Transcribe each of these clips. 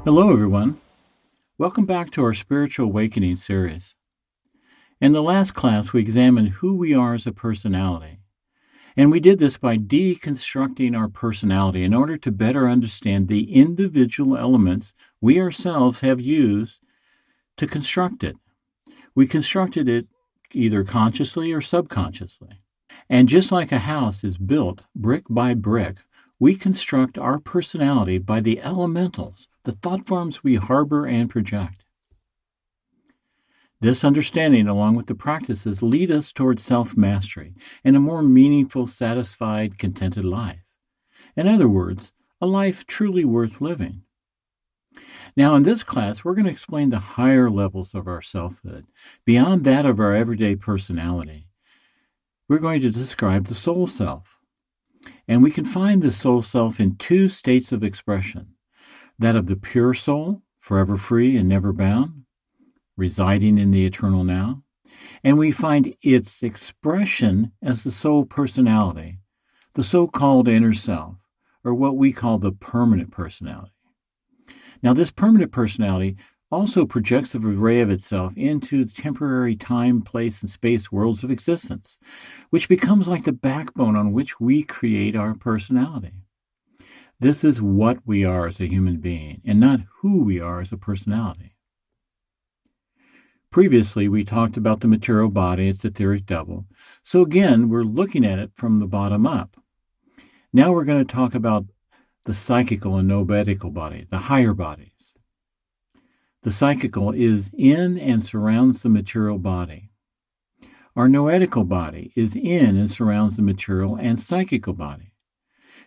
Hello, everyone. Welcome back to our Spiritual Awakening series. In the last class, we examined who we are as a personality. And we did this by deconstructing our personality in order to better understand the individual elements we ourselves have used to construct it. We constructed it either consciously or subconsciously. And just like a house is built brick by brick, we construct our personality by the elementals, the thought forms we harbor and project. This understanding, along with the practices, lead us towards self-mastery and a more meaningful, satisfied, contented life. In other words, a life truly worth living. Now, in this class, we're going to explain the higher levels of our selfhood, beyond that of our everyday personality. We're going to describe the soul self. And we can find the soul self in two states of expression: that of the pure soul, forever free and never bound, residing in the eternal now, and we find its expression as the soul personality, the so-called inner self, or what we call the permanent personality. Now, this permanent personality also projects the array of itself into temporary time, place, and space worlds of existence, which becomes like the backbone on which we create our personality. This is what we are as a human being, and not who we are as a personality. Previously, we talked about the material body, its etheric double. So again, we're looking at it from the bottom up. Now we're going to talk about the psychical and noetical body, the higher bodies. The psychical is in and surrounds the material body. Our noetical body is in and surrounds the material and psychical body.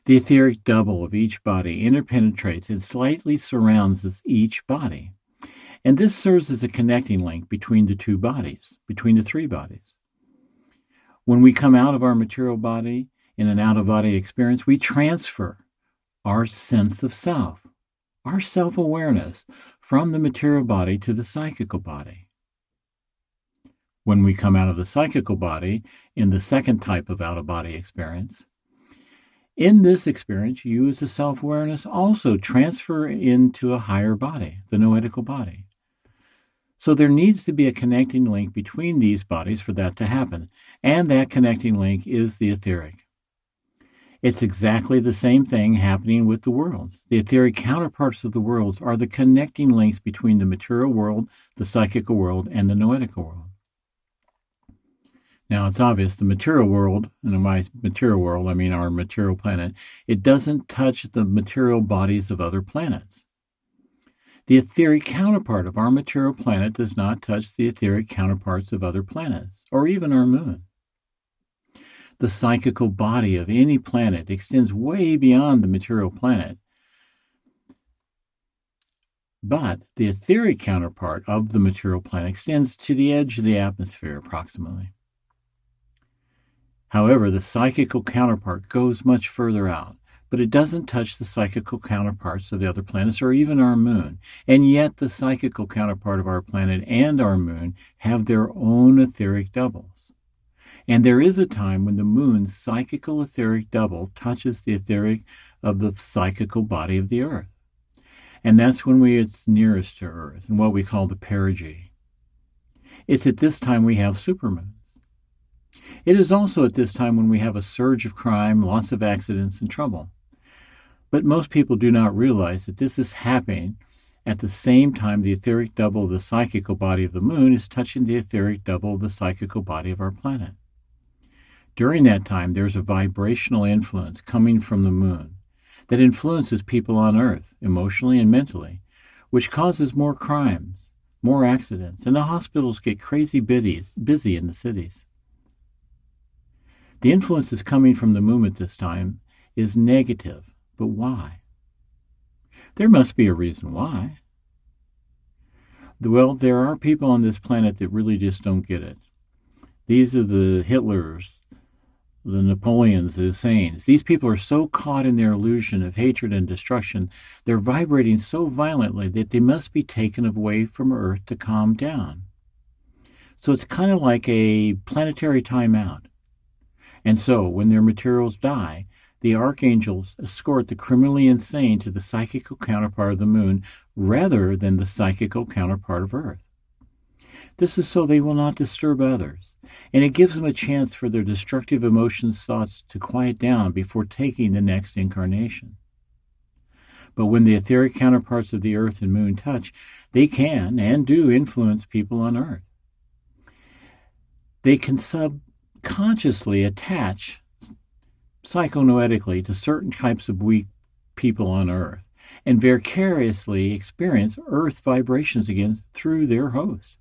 The etheric double of each body interpenetrates and slightly surrounds each body. And this serves as a connecting link between the two bodies, between the three bodies. When we come out of our material body in an out-of-body experience, we transfer our sense of self, our self-awareness, from the material body to the psychical body. When we come out of the psychical body in the second type of out-of-body experience, in this experience, you as a self-awareness also transfer into a higher body, the noetical body. So there needs to be a connecting link between these bodies for that to happen, and that connecting link is the etheric. It's exactly the same thing happening with the worlds. The etheric counterparts of the worlds are the connecting links between the material world, the psychical world, and the noetical world. Now, it's obvious the material world, and by material world, I mean our material planet, it doesn't touch the material bodies of other planets. The etheric counterpart of our material planet does not touch the etheric counterparts of other planets, or even our moon. The psychical body of any planet extends way beyond the material planet, but the etheric counterpart of the material planet extends to the edge of the atmosphere approximately. However, the psychical counterpart goes much further out, but it doesn't touch the psychical counterparts of the other planets or even our moon. And yet the psychical counterpart of our planet and our moon have their own etheric doubles. And there is a time when the moon's psychical etheric double touches the etheric of the psychical body of the Earth. And that's when it's nearest to Earth, and what we call the perigee. It's at this time we have supermoons. It is also at this time when we have a surge of crime, lots of accidents, and trouble. But most people do not realize that this is happening at the same time the etheric double of the psychical body of the moon is touching the etheric double of the psychical body of our planet. During that time, there's a vibrational influence coming from the moon that influences people on Earth, emotionally and mentally, which causes more crimes, more accidents, and the hospitals get crazy busy in the cities. The influence is coming from the moon at this time is negative, but why? There must be a reason why. Well, there are people on this planet that really just don't get it. These are the Hitlers, the Napoleons, the Husseins. These people are so caught in their illusion of hatred and destruction, they're vibrating so violently that they must be taken away from Earth to calm down. So it's kind of like a planetary timeout. And so when their materials die, the archangels escort the criminally insane to the psychical counterpart of the moon rather than the psychical counterpart of Earth. This is so they will not disturb others, and it gives them a chance for their destructive emotions, thoughts to quiet down before taking the next incarnation. But when the etheric counterparts of the Earth and Moon touch, they can and do influence people on Earth. They can subconsciously attach psychonoetically to certain types of weak people on Earth and vicariously experience Earth vibrations again through their host.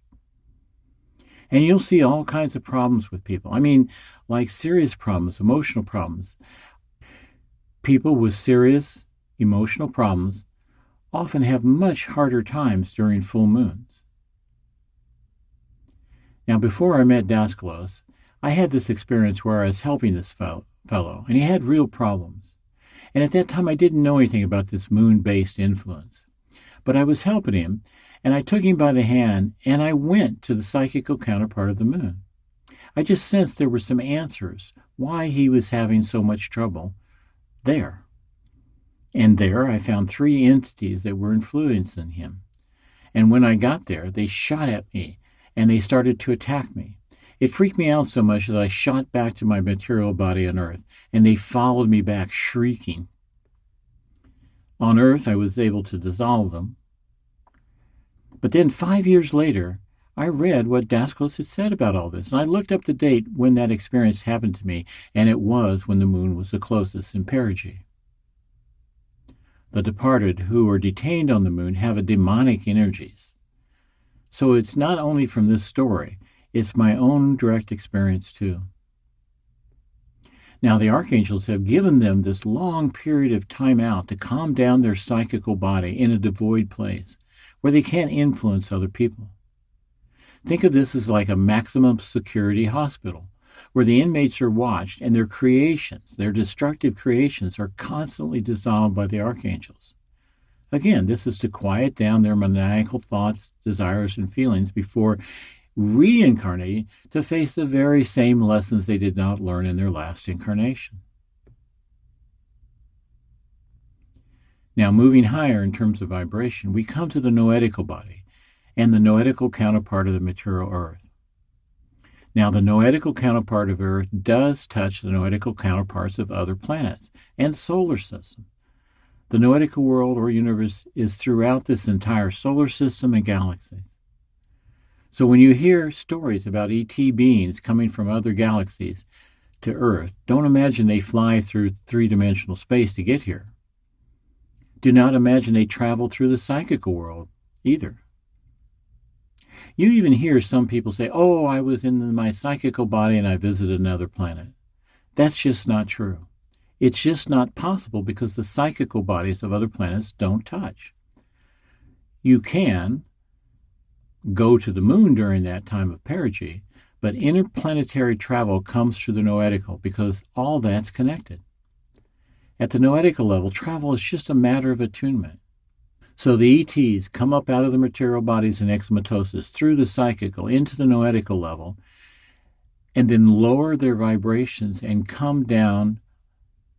And you'll see all kinds of problems with people. I mean, like serious problems, emotional problems. People with serious emotional problems often have much harder times during full moons. Now, before I met Daskalos, I had this experience where I was helping this fellow, and he had real problems. And at that time, I didn't know anything about this moon-based influence. But I was helping him, and I took him by the hand, and I went to the psychical counterpart of the moon. I just sensed there were some answers why he was having so much trouble there. And there I found 3 entities that were influencing him. And when I got there, they shot at me, and they started to attack me. It freaked me out so much that I shot back to my material body on Earth, and they followed me back, shrieking. On Earth, I was able to dissolve them. But then 5 years later, I read what Daskalos had said about all this, and I looked up the date when that experience happened to me, and it was when the moon was the closest in perigee. The departed who are detained on the moon have a demonic energies. So it's not only from this story, it's my own direct experience too. Now the archangels have given them this long period of time out to calm down their psychical body in a devoid place where they can't influence other people. Think of this as like a maximum security hospital where the inmates are watched and their creations, their destructive creations, are constantly dissolved by the archangels. Again, this is to quiet down their maniacal thoughts, desires, and feelings before reincarnating to face the very same lessons they did not learn in their last incarnation. Now, moving higher in terms of vibration, we come to the noetical body and the noetical counterpart of the material Earth. Now, the noetical counterpart of Earth does touch the noetical counterparts of other planets and solar system. The noetical world or universe is throughout this entire solar system and galaxy. So when you hear stories about ET beings coming from other galaxies to Earth, don't imagine they fly through 3-dimensional space to get here. Do not imagine they travel through the psychical world either. You even hear some people say, oh, I was in my psychical body and I visited another planet. That's just not true. It's just not possible because the psychical bodies of other planets don't touch. You can go to the moon during that time of perigee, but interplanetary travel comes through the noetical because all that's connected. At the noetical level, travel is just a matter of attunement. So the ETs come up out of the material bodies in exomatosis through the psychical into the noetical level and then lower their vibrations and come down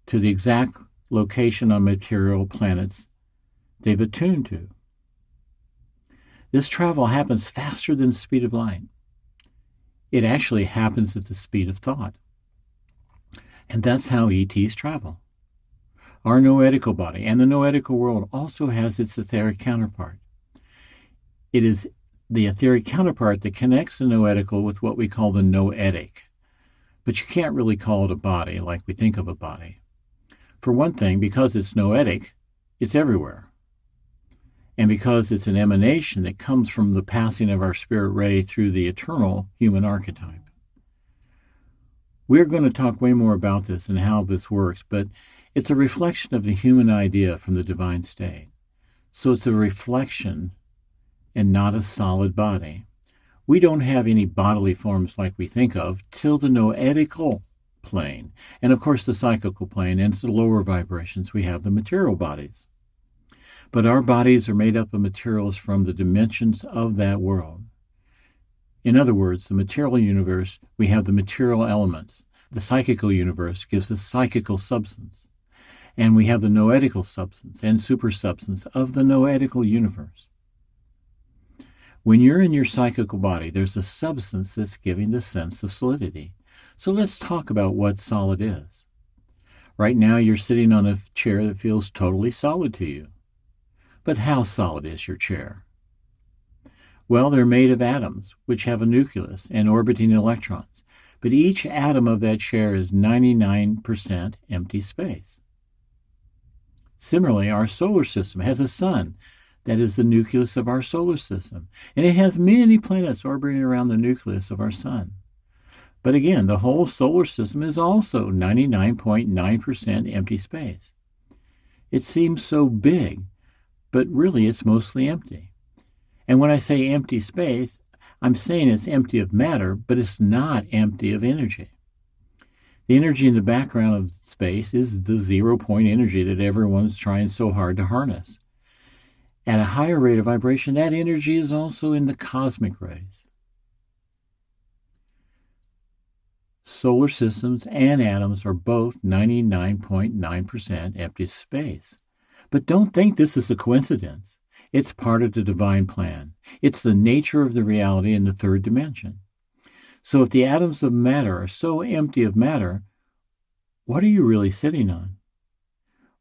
to the exact location on material planets they've attuned to. This travel happens faster than the speed of light. It actually happens at the speed of thought. And that's how ETs travel. Our noetical body and the noetical world also has its etheric counterpart. It is the etheric counterpart that connects the noetical with what we call the noetic. But you can't really call it a body like we think of a body. For one thing, because it's noetic, it's everywhere. And because it's an emanation that comes from the passing of our spirit ray through the eternal human archetype. We're going to talk way more about this and how this works, but it's a reflection of the human idea from the divine state. So it's a reflection and not a solid body. We don't have any bodily forms like we think of till the noetical plane. And of course the psychical plane and the lower vibrations, we have the material bodies. But our bodies are made up of materials from the dimensions of that world. In other words, the material universe, we have the material elements. The psychical universe gives us psychical substance. And we have the noetical substance and supersubstance of the noetical universe. When you're in your psychical body, there's a substance that's giving the sense of solidity. So let's talk about what solid is. Right now, you're sitting on a chair that feels totally solid to you. But how solid is your chair? Well, they're made of atoms, which have a nucleus and orbiting electrons. But each atom of that chair is 99% empty space. Similarly, our solar system has a sun that is the nucleus of our solar system, and it has many planets orbiting around the nucleus of our sun. But again, the whole solar system is also 99.9% empty space. It seems so big, but really it's mostly empty. And when I say empty space, I'm saying it's empty of matter, but it's not empty of energy. The energy in the background of space is the zero-point energy that everyone's trying so hard to harness. At a higher rate of vibration, that energy is also in the cosmic rays. Solar systems and atoms are both 99.9% empty space. But don't think this is a coincidence. It's part of the divine plan. It's the nature of the reality in the third dimension. So if the atoms of matter are so empty of matter, what are you really sitting on?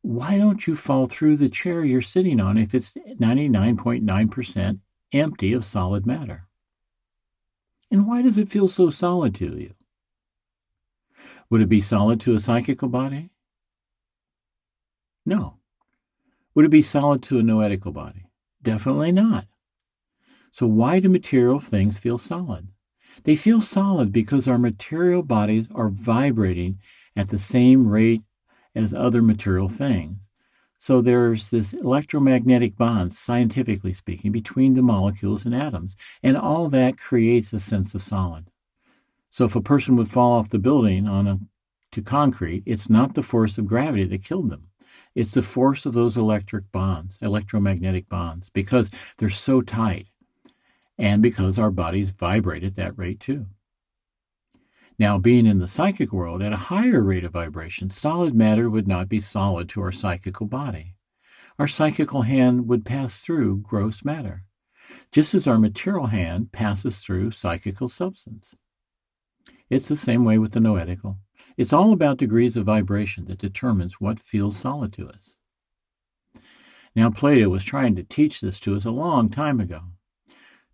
Why don't you fall through the chair you're sitting on if it's 99.9% empty of solid matter? And why does it feel so solid to you? Would it be solid to a psychical body? No. Would it be solid to a noetical body? Definitely not. So why do material things feel solid? They feel solid because our material bodies are vibrating at the same rate as other material things. So there's this electromagnetic bond, scientifically speaking, between the molecules and atoms, and all that creates a sense of solid. So if a person would fall off the building to concrete, it's not the force of gravity that killed them. It's the force of those electromagnetic bonds, because they're so tight, and because our bodies vibrate at that rate too. Now, being in the psychic world at a higher rate of vibration, solid matter would not be solid to our psychical body. Our psychical hand would pass through gross matter, just as our material hand passes through psychical substance. It's the same way with the noetical. It's all about degrees of vibration that determines what feels solid to us. Now, Plato was trying to teach this to us a long time ago.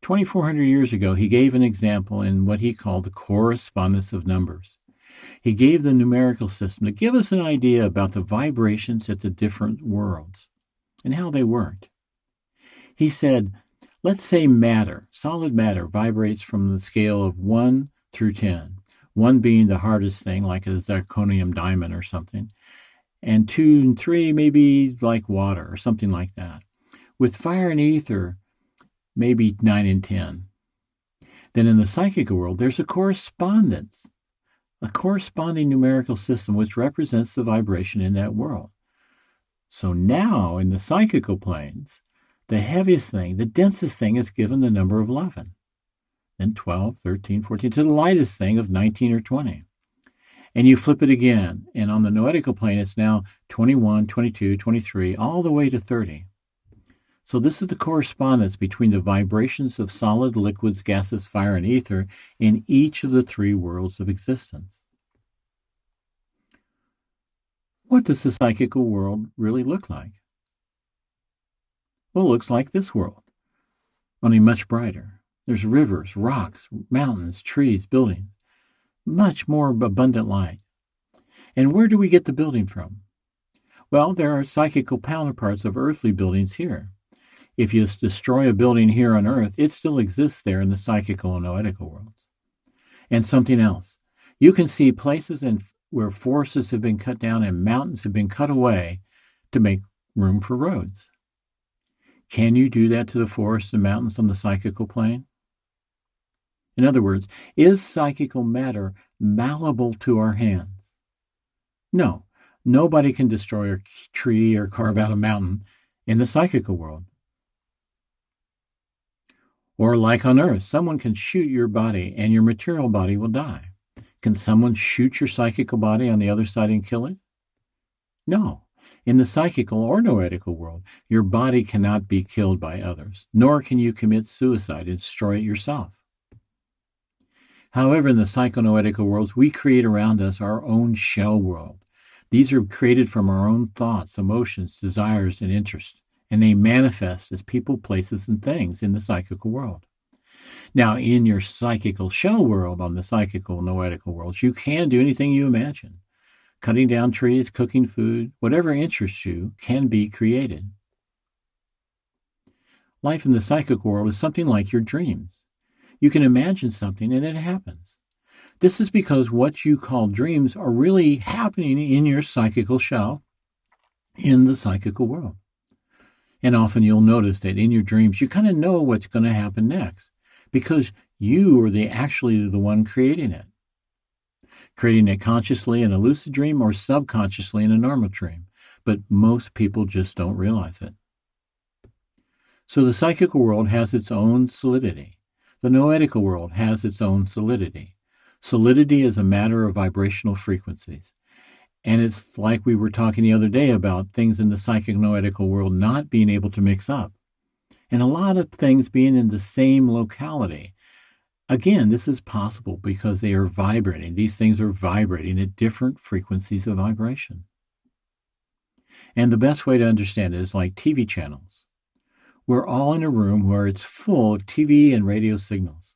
2,400 years ago, he gave an example in what he called the correspondence of numbers. He gave the numerical system to give us an idea about the vibrations at the different worlds and how they worked. He said, let's say matter, solid matter, vibrates from the scale of 1 through 10. 1 being the hardest thing, like a zirconium diamond or something, and 2 and 3 maybe like water or something like that. With fire and ether, maybe 9 and 10. Then in the psychical world, there's a correspondence, a corresponding numerical system which represents the vibration in that world. So now in the psychical planes, the heaviest thing, the densest thing is given the number of 11. Then 12, 13, 14, to the lightest thing of 19 or 20. And you flip it again, and on the noetical plane, it's now 21, 22, 23, all the way to 30. So this is the correspondence between the vibrations of solid, liquids, gases, fire, and ether in each of the 3 worlds of existence. What does the psychical world really look like? Well, it looks like this world, only much brighter. There's rivers, rocks, mountains, trees, buildings, much more abundant light. And where do we get the building from? Well, there are psychical counterparts of earthly buildings here. If you destroy a building here on Earth, it still exists there in the psychical and noetical worlds. And something else. You can see places where forests have been cut down and mountains have been cut away to make room for roads. Can you do that to the forests and mountains on the psychical plane? In other words, is psychical matter malleable to our hands? No. Nobody can destroy a tree or carve out a mountain in the psychical world. Or like on Earth, someone can shoot your body and your material body will die. Can someone shoot your psychical body on the other side and kill it? No. In the psychical or noetical world, your body cannot be killed by others, nor can you commit suicide and destroy it yourself. However, in the psychonoetical worlds, we create around us our own shell world. These are created from our own thoughts, emotions, desires, and interests, and they manifest as people, places, and things in the psychical world. Now, in your psychical shell world, on the psychical noetical worlds, you can do anything you imagine. Cutting down trees, cooking food, whatever interests you can be created. Life in the psychic world is something like your dreams. You can imagine something and it happens. This is because what you call dreams are really happening in your psychical shell in the psychical world. And often you'll notice that in your dreams, you kind of know what's going to happen next because you are actually the one creating it. Creating it consciously in a lucid dream or subconsciously in a normal dream. But most people just don't realize it. So the psychical world has its own solidity. The noetical world has its own solidity. Solidity is a matter of vibrational frequencies. And it's like we were talking the other day about things in the psychic noetical world not being able to mix up. And a lot of things being in the same locality. Again, this is possible because they are vibrating. These things are vibrating at different frequencies of vibration. And the best way to understand it is like TV channels. We're all in a room where it's full of TV and radio signals.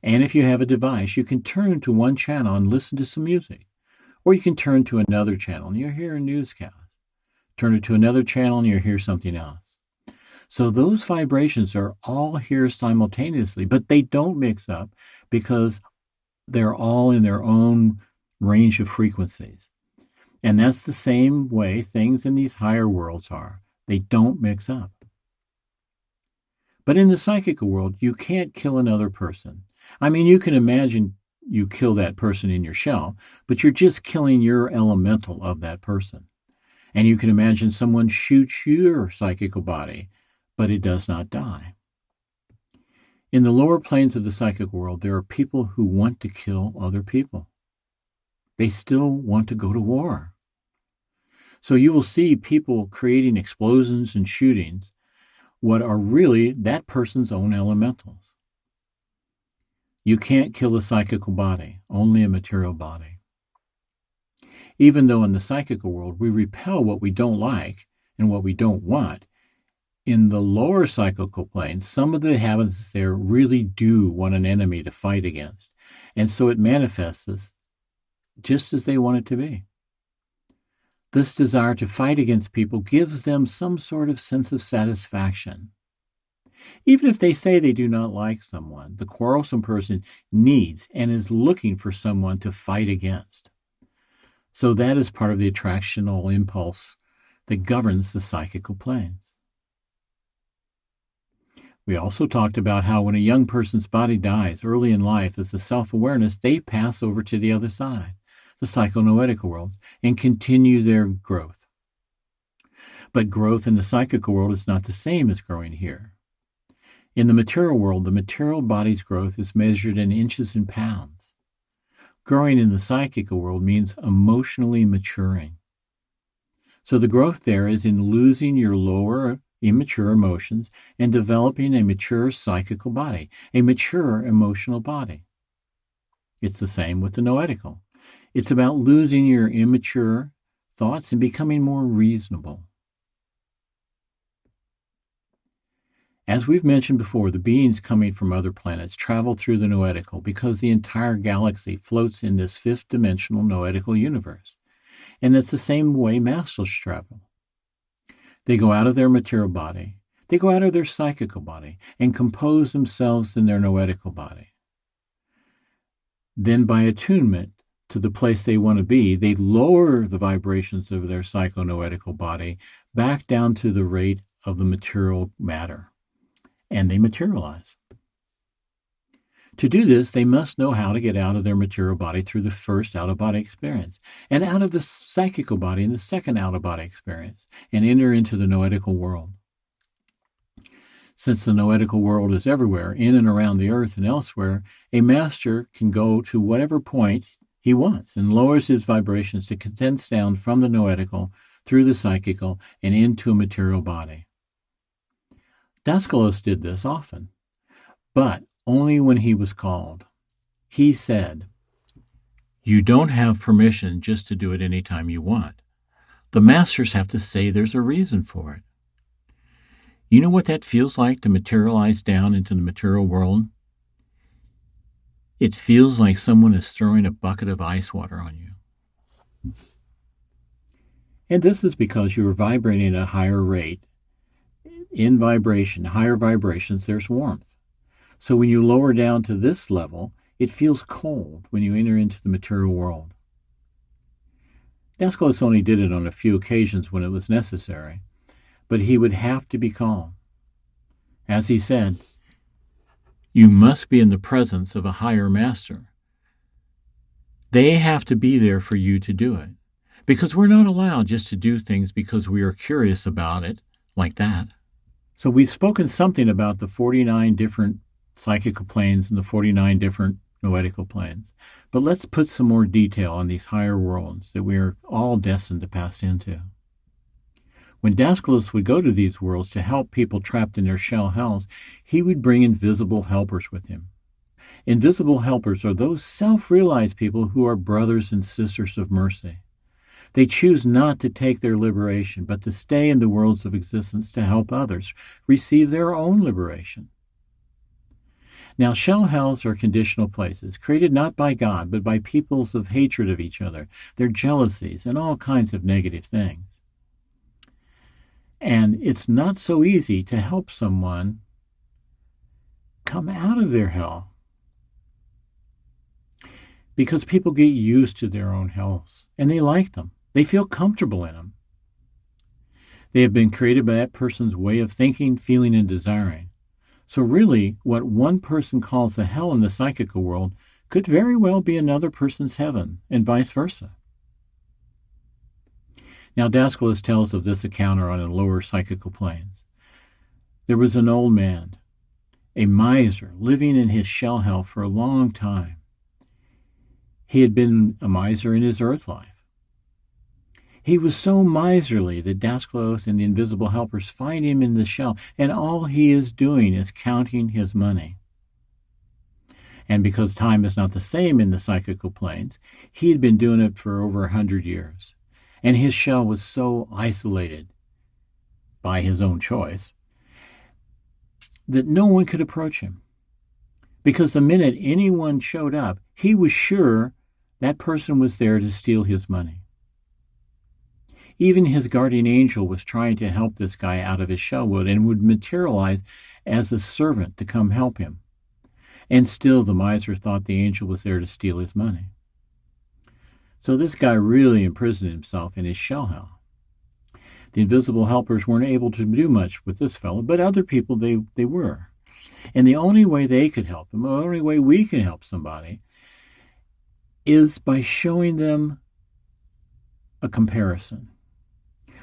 And if you have a device, you can turn to one channel and listen to some music. Or you can turn to another channel and you'll hear a newscast. Turn it to another channel and you'll hear something else. So those vibrations are all here simultaneously, but they don't mix up because they're all in their own range of frequencies. And that's the same way things in these higher worlds are. They don't mix up. But in the psychical world, you can't kill another person. I mean, you can imagine you kill that person in your shell, but you're just killing your elemental of that person. And you can imagine someone shoots your psychical body, but it does not die. In the lower planes of the psychic world, there are people who want to kill other people. They still want to go to war. So you will see people creating explosions and shootings, what are really that person's own elementals. You can't kill a psychical body, only a material body. Even though in the psychical world we repel what we don't like and what we don't want, in the lower psychical planes, some of the inhabitants there really do want an enemy to fight against. And so it manifests just as they want it to be. This desire to fight against people gives them some sort of sense of satisfaction. Even if they say they do not like someone, the quarrelsome person needs and is looking for someone to fight against. So that is part of the attractional impulse that governs the psychical planes. We also talked about how when a young person's body dies early in life as a self-awareness, they pass over to the other side, the psychonoetical world, and continue their growth. But growth in the psychical world is not the same as growing here. In the material world, the material body's growth is measured in inches and pounds. Growing in the psychical world means emotionally maturing. So the growth there is in losing your lower immature emotions and developing a mature psychical body, a mature emotional body. It's the same with the noetical. It's about losing your immature thoughts and becoming more reasonable. As we've mentioned before, the beings coming from other planets travel through the noetical because the entire galaxy floats in this fifth-dimensional noetical universe. And it's the same way masters travel. They go out of their material body, they go out of their psychical body, and compose themselves in their noetical body. Then by attunement to the place they want to be, they lower the vibrations of their psychonoetical body back down to the rate of the material matter, and they materialize. To do this, they must know how to get out of their material body through the first out-of-body experience, and out of the psychical body in the second out-of-body experience, and enter into the noetical world. Since the noetical world is everywhere, in and around the earth and elsewhere, a master can go to whatever point he wants and lowers his vibrations to condense down from the noetical through the psychical and into a material body. Daskalos did this often, but only when he was called. He said, "You don't have permission just to do it anytime you want. The masters have to say there's a reason for it." You know what that feels like to materialize down into the material world? It feels like someone is throwing a bucket of ice water on you. And this is because you are vibrating at a higher rate. In vibration, higher vibrations, there's warmth. So when you lower down to this level, it feels cold when you enter into the material world. Daskalos only did it on a few occasions when it was necessary, but he would have to be calm. As he said, you must be in the presence of a higher master. They have to be there for you to do it, because we're not allowed just to do things because we are curious about it, like that. So we've spoken something about the 49 different psychical planes and the 49 different noetical planes. But let's put some more detail on these higher worlds that we are all destined to pass into. When Daskalos would go to these worlds to help people trapped in their shell hells, he would bring invisible helpers with him. Invisible helpers are those self-realized people who are brothers and sisters of mercy. They choose not to take their liberation, but to stay in the worlds of existence to help others receive their own liberation. Now, shell hells are conditional places, created not by God, but by peoples of hatred of each other, their jealousies, and all kinds of negative things. And it's not so easy to help someone come out of their hell, because people get used to their own hells, and they like them. They feel comfortable in them. They have been created by that person's way of thinking, feeling, and desiring. So really, what one person calls a hell in the psychical world could very well be another person's heaven, and vice versa. Now, Daskalos tells of this encounter on the lower psychical planes. There was an old man, a miser, living in his shell hell for a long time. He had been a miser in his earth life. He was so miserly that Daskalos and the invisible helpers find him in the shell, and all he is doing is counting his money. And because time is not the same in the psychical planes, he had been doing it for over 100 years. And his shell was so isolated by his own choice that no one could approach him. Because the minute anyone showed up, he was sure that person was there to steal his money. Even his guardian angel was trying to help this guy out of his shell wood and would materialize as a servant to come help him. And still the miser thought the angel was there to steal his money. So this guy really imprisoned himself in his shell hell. The invisible helpers weren't able to do much with this fellow, but other people they were. And the only way they could help him, the only way we can help somebody, is by showing them a comparison.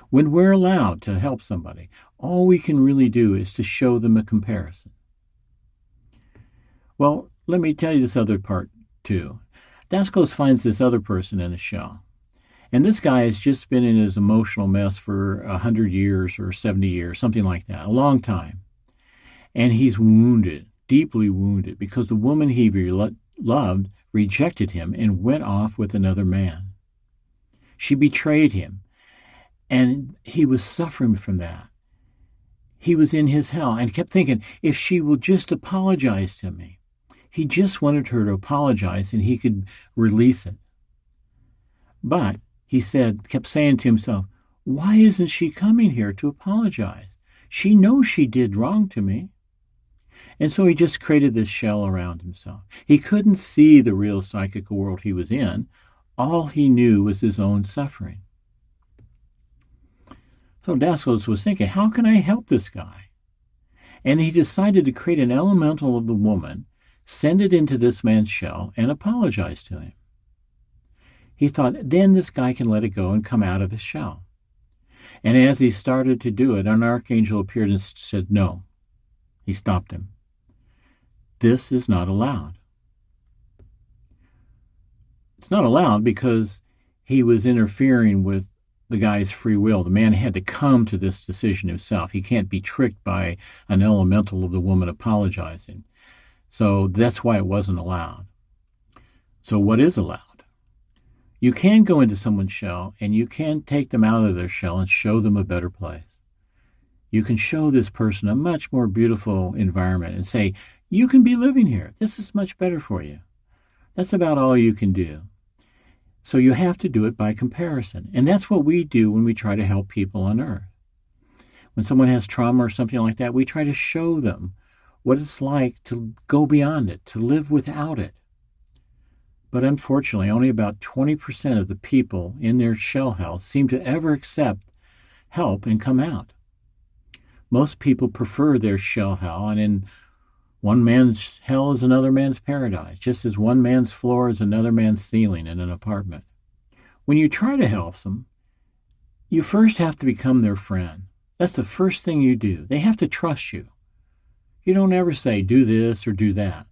When we're allowed to help somebody, all we can really do is to show them a comparison. Well, let me tell you this other part, too. Daskalos finds this other person in a shell. And this guy has just been in his emotional mess for 100 years or 70 years, something like that, a long time. And he's wounded, deeply wounded, because the woman he loved rejected him and went off with another man. She betrayed him. And he was suffering from that. He was in his hell and kept thinking, if she will just apologize to me. He just wanted her to apologize and he could release it. But he kept saying to himself, why isn't she coming here to apologize? She knows she did wrong to me. And so he just created this shell around himself. He couldn't see the real psychical world he was in. All he knew was his own suffering. So Daskalos was thinking, how can I help this guy? And he decided to create an elemental of the woman, send it into this man's shell, and apologize to him. He thought, then this guy can let it go and come out of his shell. And as he started to do it, an archangel appeared and said, no. He stopped him. This is not allowed. It's not allowed because he was interfering with the guy's free will. The man had to come to this decision himself. He can't be tricked by an elemental of the woman apologizing. So that's why it wasn't allowed. So what is allowed? You can go into someone's shell and you can take them out of their shell and show them a better place. You can show this person a much more beautiful environment and say, you can be living here. This is much better for you. That's about all you can do. So you have to do it by comparison. And that's what we do when we try to help people on Earth. When someone has trauma or something like that, we try to show them what it's like to go beyond it, to live without it. But unfortunately, only about 20% of the people in their shell health seem to ever accept help and come out. Most people prefer their shell hell, and in one man's hell is another man's paradise, just as one man's floor is another man's ceiling in an apartment. When you try to help them, you first have to become their friend. That's the first thing you do. They have to trust you. You don't ever say, do this or do that.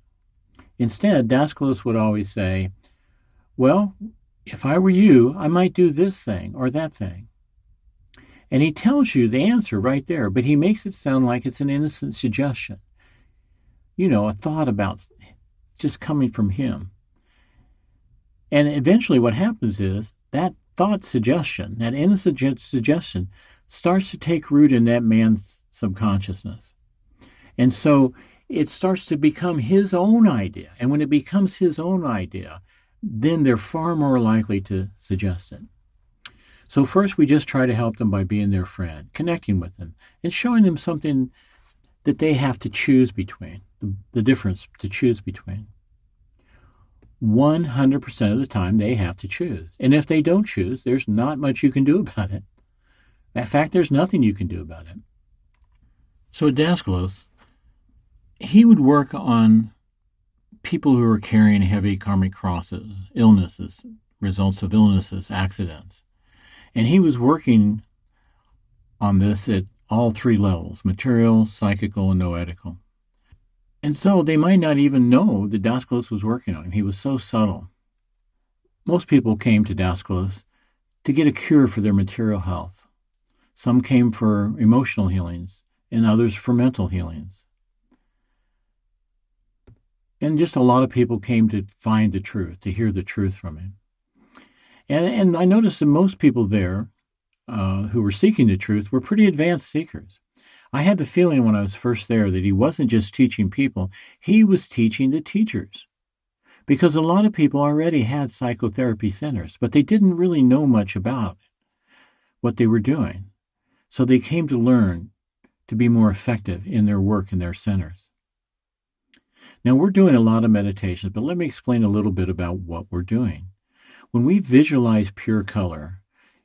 Instead, Daskalos would always say, well, if I were you, I might do this thing or that thing. And he tells you the answer right there, but he makes it sound like it's an innocent suggestion. You know, a thought about just coming from him. And eventually what happens is that thought suggestion, that innocent suggestion, starts to take root in that man's subconsciousness. And so it starts to become his own idea. And when it becomes his own idea, then they're far more likely to suggest it. So first, we just try to help them by being their friend, connecting with them, and showing them something that they have to choose between, the difference to choose between. 100% of the time, they have to choose. And if they don't choose, there's not much you can do about it. In fact, there's nothing you can do about it. So Daskalos, he would work on people who are carrying heavy karmic crosses, illnesses, results of illnesses, accidents. And he was working on this at all three levels, material, psychical, and noetical. And so they might not even know that Daskalos was working on him. He was so subtle. Most people came to Daskalos to get a cure for their material health. Some came for emotional healings, and others for mental healings. And just a lot of people came to find the truth, to hear the truth from him. And I noticed that most people there who were seeking the truth were pretty advanced seekers. I had the feeling when I was first there that he wasn't just teaching people, he was teaching the teachers. Because a lot of people already had psychotherapy centers, but they didn't really know much about what they were doing. So they came to learn to be more effective in their work in their centers. Now, we're doing a lot of meditations, but let me explain a little bit about what we're doing. When we visualize pure color,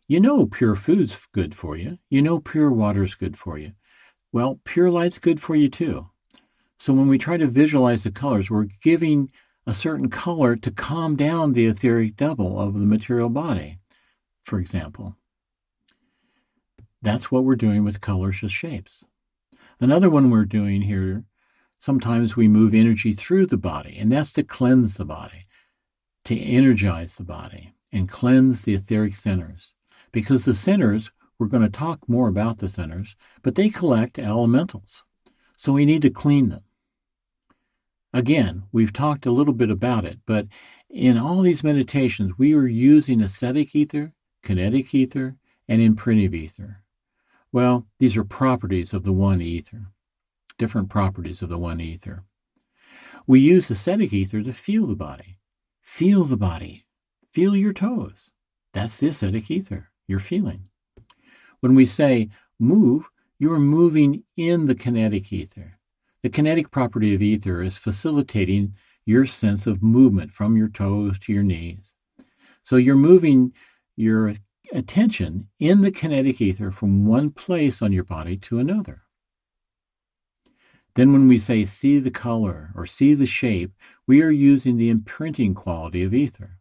you know pure food's good for you. You know pure water's good for you. Well, pure light's good for you too. So when we try to visualize the colors, we're giving a certain color to calm down the etheric double of the material body, for example. That's what we're doing with colors as shapes. Another one we're doing here, sometimes we move energy through the body, and that's to cleanse the body, to energize the body and cleanse the etheric centers. Because the centers, we're going to talk more about the centers, but they collect elementals. So we need to clean them. Again, we've talked a little bit about it, but in all these meditations, we are using aesthetic ether, kinetic ether, and imprintive ether. Well, these are properties of the one ether, different properties of the one ether. We use aesthetic ether to feel the body. Feel the body. Feel your toes. That's the aesthetic ether you're feeling. When we say move, you're moving in the kinetic ether. The kinetic property of ether is facilitating your sense of movement from your toes to your knees. So you're moving your attention in the kinetic ether from one place on your body to another. Then when we say see the color or see the shape, we are using the imprinting quality of ether.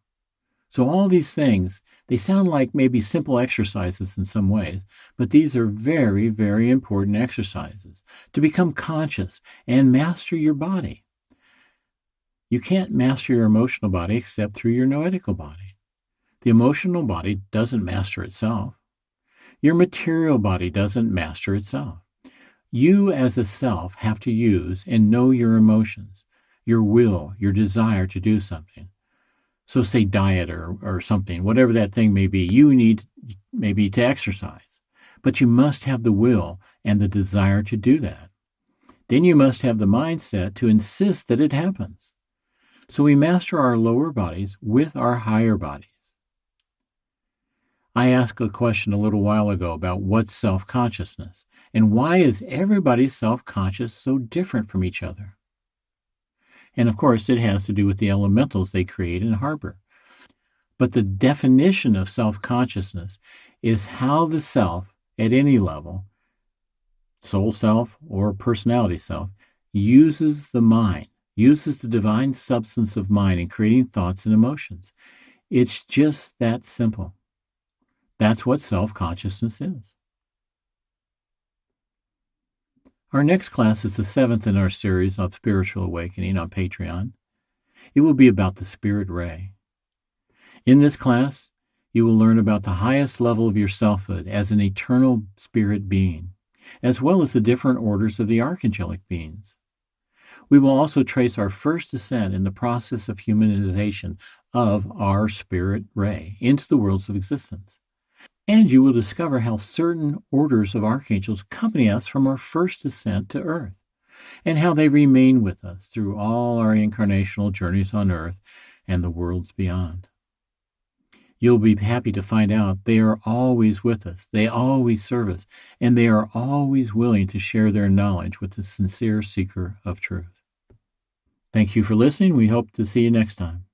So all these things, they sound like maybe simple exercises in some ways, but these are very, very important exercises to become conscious and master your body. You can't master your emotional body except through your noetical body. The emotional body doesn't master itself. Your material body doesn't master itself. You as a self have to use and know your emotions, your will, your desire to do something. So say diet or something, whatever that thing may be, you need maybe to exercise. But you must have the will and the desire to do that. Then you must have the mindset to insist that it happens. So we master our lower bodies with our higher bodies. I asked a question a little while ago about what's self-consciousness and why is everybody's self-conscious so different from each other? And of course, it has to do with the elementals they create and harbor. But the definition of self-consciousness is how the self, at any level, soul self or personality self, uses the mind, uses the divine substance of mind in creating thoughts and emotions. It's just that simple. That's what self-consciousness is. Our next class is the 7th in our series on spiritual awakening on Patreon. It will be about the spirit ray. In this class, you will learn about the highest level of your selfhood as an eternal spirit being, as well as the different orders of the archangelic beings. We will also trace our first ascent in the process of humanization of our spirit ray into the worlds of existence. And you will discover how certain orders of archangels accompany us from our first ascent to Earth, and how they remain with us through all our incarnational journeys on Earth and the worlds beyond. You'll be happy to find out they are always with us, they always serve us, and they are always willing to share their knowledge with the sincere seeker of truth. Thank you for listening. We hope to see you next time.